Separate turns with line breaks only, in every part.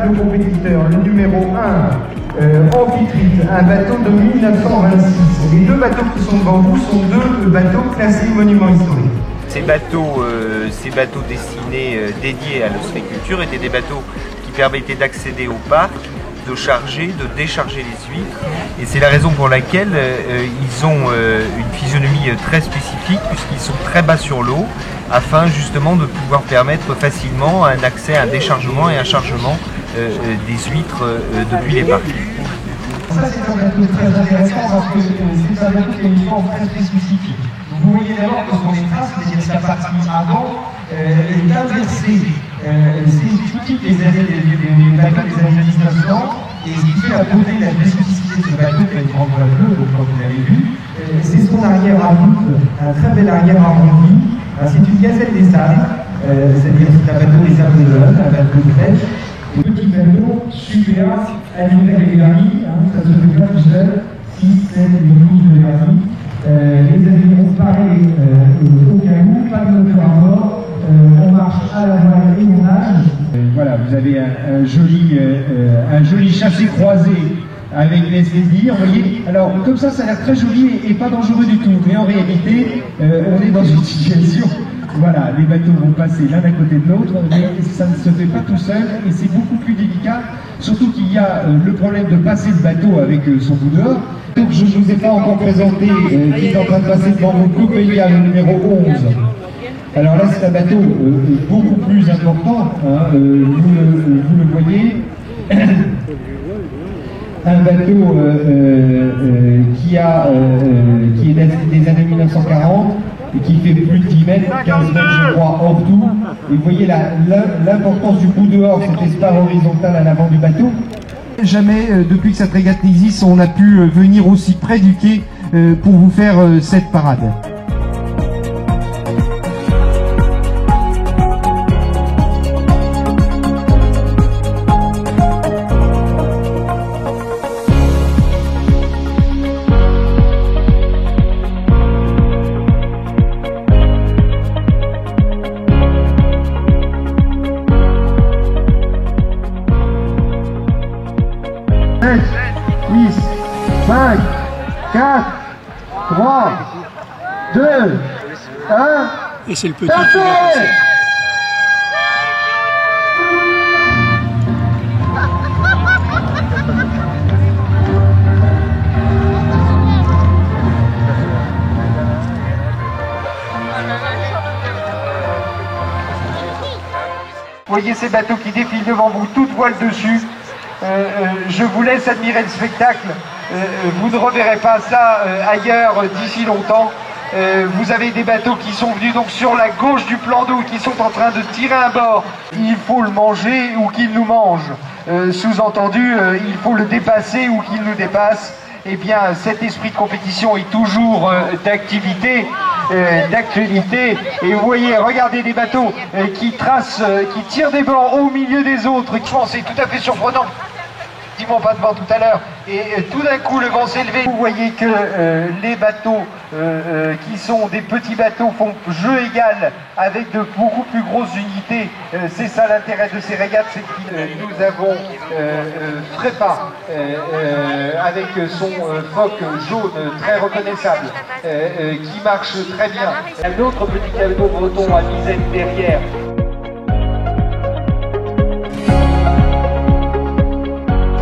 nos compétiteurs. Le numéro 1, Amphitrite, un bateau de 1926. Les deux bateaux qui sont devant vous sont deux bateaux classés monuments historiques.
Ces bateaux destinés, dédiés à l'ostréiculture étaient des bateaux qui permettaient d'accéder au parc, de charger, de décharger les huîtres. Et c'est la raison pour laquelle ils ont une physionomie très spécifique puisqu'ils sont très bas sur l'eau afin justement de pouvoir permettre facilement un accès, un déchargement et un chargement des huîtres depuis les parcs.
Ça c'est un bateau très intéressant parce que c'est un bateau qui a une forme très spécifique. Vous voyez d'abord que sur les traces, c'est-à-dire sa partie avant, est inversée. C'est typique des bateaux des années 1900 et ce qui fait la beauté, la spécificité de ce bateau qui a une grande voile bleue, donc comme vous l'avez vu, c'est son arrière à voûte, un très bel arrière arrondi. C'est une gazelle des sables, c'est-à-dire c'est un bateau des sables de l'Olonne, un bateau de pêche. Petit bateau, super, animé avec les vernis, ça se fait pas tout seul, 6, 7, 8, 12 de vernis. Les avions parés au cas où, pas de moteur à bord, on marche à la voile et on nage. Voilà, vous avez un joli chassé croisé avec les saisie, vous voyez. Alors, comme ça a l'air très joli et pas dangereux du tout. Mais en réalité, on est dans une situation, voilà, les bateaux vont passer l'un à côté de l'autre, mais ça ne se fait pas tout seul et c'est beaucoup plus délicat. Surtout qu'il y a le problème de passer le bateau avec son bout dehors. Donc, je ne vous ai pas encore présenté, qui est en train de passer devant vous, Coppelia, le numéro 11. Alors là, c'est un bateau beaucoup plus important, vous le voyez. Un bateau qui est des années 1940 et qui fait plus de 10 mètres, 15 mètres je crois hors tout. Et vous voyez l'importance du bout dehors, cet espace horizontal à l'avant du bateau. Jamais, depuis que cette régate existe, on a pu venir aussi près du quai pour vous faire cette parade. Sept, 8, 5, 4, 3, 2, 1.
Et c'est le petit qui va passer.
Voyez ces bateaux qui défilent devant vous, toute voile dessus. Je vous laisse admirer le spectacle. Vous ne reverrez pas ça ailleurs d'ici longtemps. Vous avez des bateaux qui sont venus donc sur la gauche du plan d'eau, qui sont en train de tirer à bord. Il faut le manger ou qu'il nous mange. Sous-entendu, il faut le dépasser ou qu'il nous dépasse. Eh bien, cet esprit de compétition est toujours d'activité, d'actualité. Et vous voyez, regardez des bateaux qui tirent des bords au milieu des autres. Je pense que c'est tout à fait surprenant. Effectivement pas de vent tout à l'heure, et tout d'un coup le vent s'est levé. Vous voyez que les bateaux qui sont des petits bateaux font jeu égal avec de beaucoup plus grosses unités. C'est ça l'intérêt de ces régates, c'est que nous avons Frépa avec son phoque jaune très reconnaissable qui marche très bien. Un autre petit bateau breton à dizaine derrière.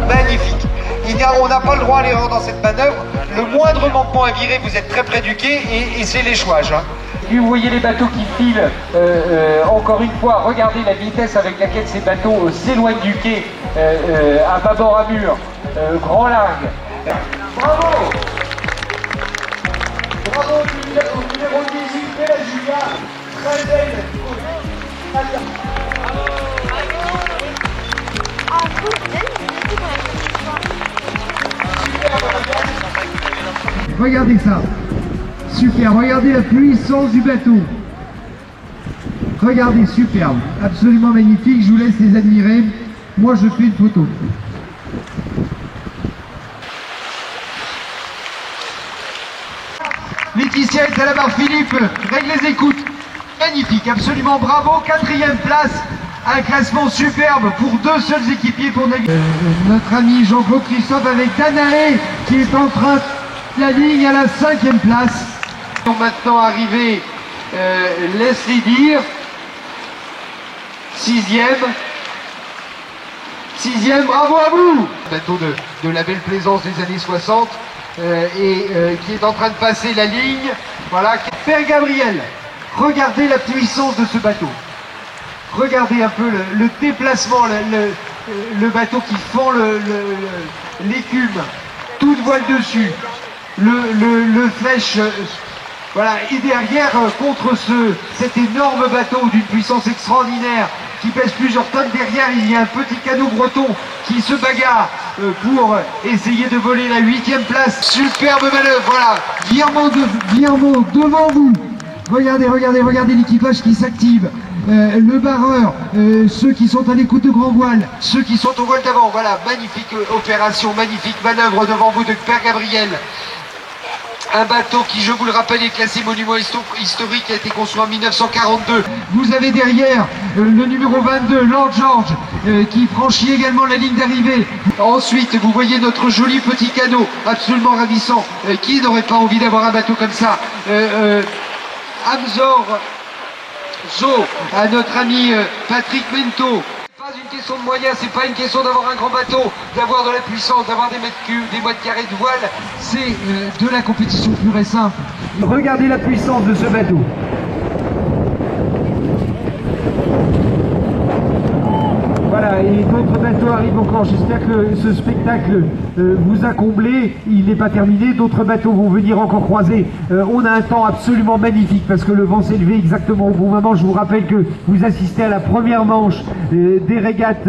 Magnifique. On n'a pas le droit à l'erreur dans cette manœuvre. Le moindre manquement à virer, vous êtes très près du quai et c'est l'échouage. Puis vous voyez les bateaux qui filent. Encore une fois, regardez la vitesse avec laquelle ces bateaux s'éloignent du quai à bâbord à mur. Grand largue. Bravo. Bravo au numéro 18, Bella Julia. Très belle. Regardez ça. Super, regardez la puissance du bateau. Regardez, superbe, absolument magnifique. Je vous laisse les admirer. Moi, je fais une photo. Laetitia est à la barre, Philippe, règle les écoutes. Magnifique, absolument bravo. 4e place Un classement superbe pour 2 seuls équipiers pour naviguer. Notre ami Jean-Claude Christophe avec Danae qui est en train de la ligne à la 5e place. Maintenant arrivé Leslie Deer, 6e, bravo à vous. Bateau de la belle plaisance des années 60 qui est en train de passer la ligne. Voilà, Père Gabriel, regardez la puissance de ce bateau. Regardez un peu le déplacement, le bateau qui fend l'écume, toute voile dessus, le flèche, voilà, et derrière, contre cet énorme bateau d'une puissance extraordinaire, qui pèse plusieurs tonnes, derrière il y a un petit canot breton qui se bagarre pour essayer de voler la 8e place. Superbe manœuvre, voilà, Guillermo devant vous. Regardez l'équipage qui s'active. Le barreur, ceux qui sont à l'écoute de grand voile, ceux qui sont au voile d'avant, voilà, magnifique opération, magnifique manœuvre devant vous de Père Gabriel. Un bateau qui, je vous le rappelle, est classé monument historique, a été construit en 1942. Vous avez derrière le numéro 22, Lord George, qui franchit également la ligne d'arrivée. Ensuite, vous voyez notre joli petit canot, absolument ravissant. Qui n'aurait pas envie d'avoir un bateau comme ça? Amzor Zo, à notre ami Patrick Mento. C'est pas une question de moyens, c'est pas une question d'avoir un grand bateau, d'avoir de la puissance, d'avoir des mètres cubes, des mètres carrés de voile. C'est de la compétition pure et simple. Regardez la puissance de ce bateau. Voilà, et d'autres bateaux arrivent encore. J'espère que ce spectacle vous a comblé. Il n'est pas terminé, d'autres bateaux vont venir encore croiser. On a un temps absolument magnifique parce que le vent s'est levé exactement au bon moment. Je vous rappelle que vous assistez à la première manche des régates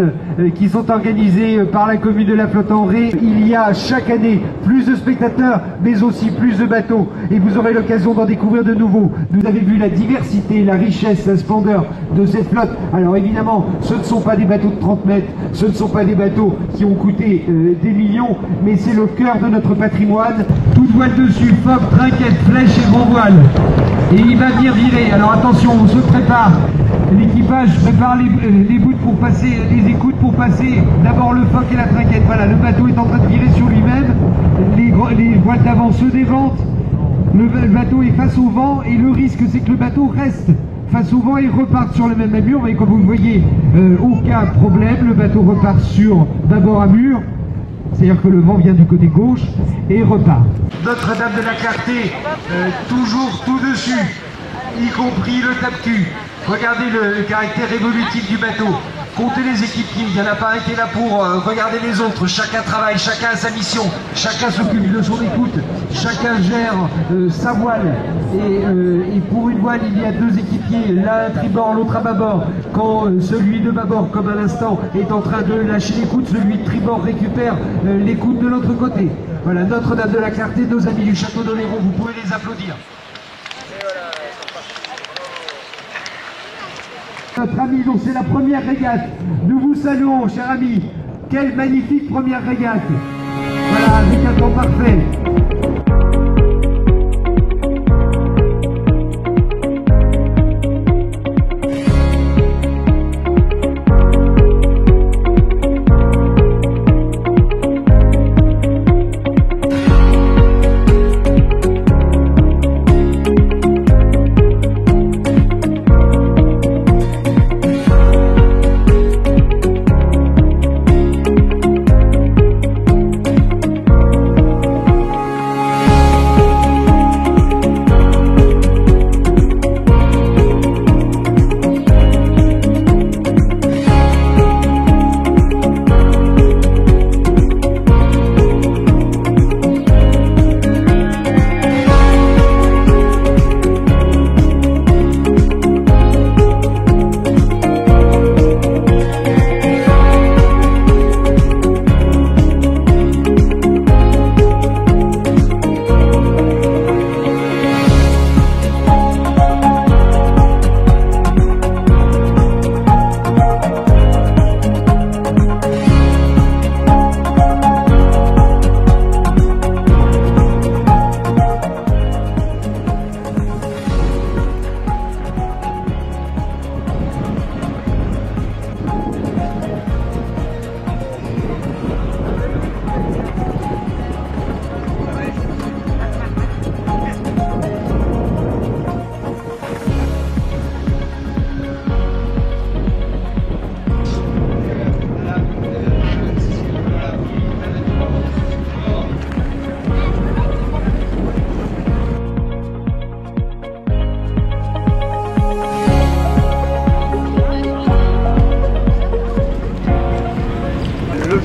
qui sont organisées par la commune de La Flotte-en-Ré. Il y a chaque année plus de spectateurs, mais aussi plus de bateaux. Et vous aurez l'occasion d'en découvrir de nouveaux. Vous avez vu la diversité, la richesse, la splendeur de cette flotte. Alors évidemment, ce ne sont pas des bateaux de 30 mètres, ce ne sont pas des bateaux qui ont coûté des millions, mais c'est le cœur de notre patrimoine. Toute voile dessus, foc, trinquette, flèche et grand voile. Et il va venir virer. Alors attention, on se prépare. L'équipage prépare les bouts pour passer, les écoutes pour passer d'abord le foc et la trinquette. Voilà, le bateau est en train de virer sur lui-même. Les voiles d'avant se déventent. Le bateau est face au vent et le risque c'est que le bateau reste face au vent et reparte sur le même mur. Mais comme vous le voyez, aucun problème. Le bateau repart sur d'abord à mur. C'est-à-dire que le vent vient du côté gauche et repart. Notre-Dame de la Clarté, toujours tout dessus, y compris le tape-cul. Regardez le caractère évolutif du bateau. Comptez les équipiers, il n'y en a pas un qui est là pour regarder les autres. Chacun travaille, chacun a sa mission, chacun s'occupe de son écoute, chacun gère sa voile. Et pour une voile, il y a 2 équipiers, l'un à tribord, l'autre à bâbord. Quand celui de bâbord, comme à l'instant, est en train de lâcher l'écoute, celui de tribord récupère l'écoute de l'autre côté. Voilà, Notre-Dame de la Clarté, nos amis du Château d'Oléron, vous pouvez les applaudir. Notre ami, donc c'est la première régate. Nous vous saluons, chers amis. Quelle magnifique première régate. Voilà, avec un temps parfait.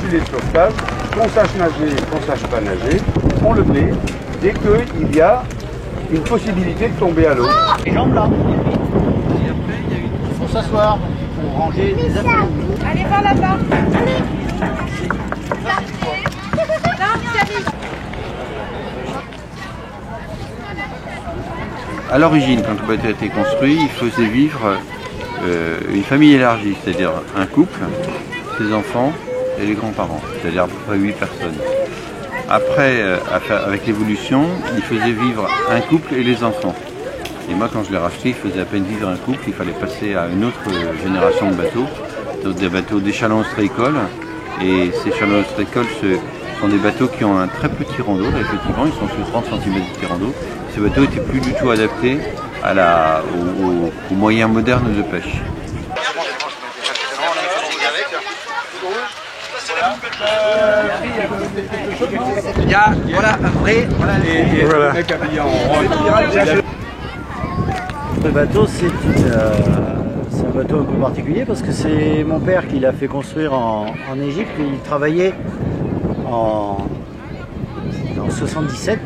filet de sauvetage, qu'on sache nager, qu'on sache pas nager, on le met dès qu'il y a une possibilité de tomber à l'eau.
Les jambes là. Et après, il faut s'asseoir pour ranger les affaires.
Allez, par là-bas. Allez.
À l'origine, quand le bateau a été construit, il faisait vivre une famille élargie, c'est-à-dire un couple, ses enfants et les grands-parents, c'est-à-dire à peu près 8 personnes. Après, avec l'évolution, il faisait vivre un couple et les enfants. Et moi, quand je l'ai racheté, il faisait à peine vivre un couple, il fallait passer à une autre génération de bateaux, des bateaux d'échalon ostréicole. Et ces échalons ostréicoles sont des bateaux qui ont un très petit rondeau, là, effectivement, ils sont sur 30 cm de rondeau. Ces bateaux n'étaient plus du tout adaptés aux moyens modernes de pêche.
Voilà, après, voilà.
Le mec habillé en rose.
Le bateau, c'est un bateau un peu particulier parce que c'est mon père qui l'a fait construire en Égypte. Il travaillait en 77.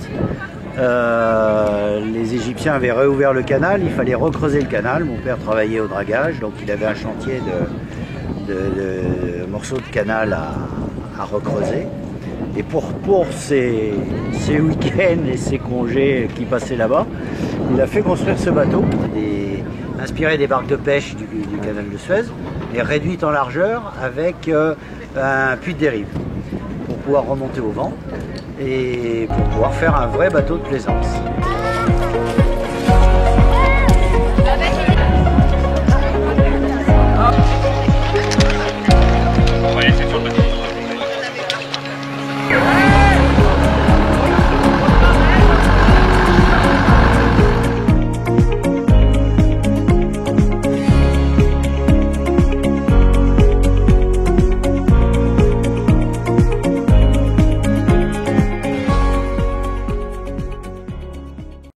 Les Égyptiens avaient réouvert le canal, il fallait recreuser le canal. Mon père travaillait au dragage, donc il avait un chantier de morceaux de canal à recreuser. Et pour ses week-ends et ses congés qui passaient là-bas, il a fait construire ce bateau, inspiré des barques de pêche du canal de Suez, et réduite en largeur avec un puits de dérive pour pouvoir remonter au vent et pour pouvoir faire un vrai bateau de plaisance.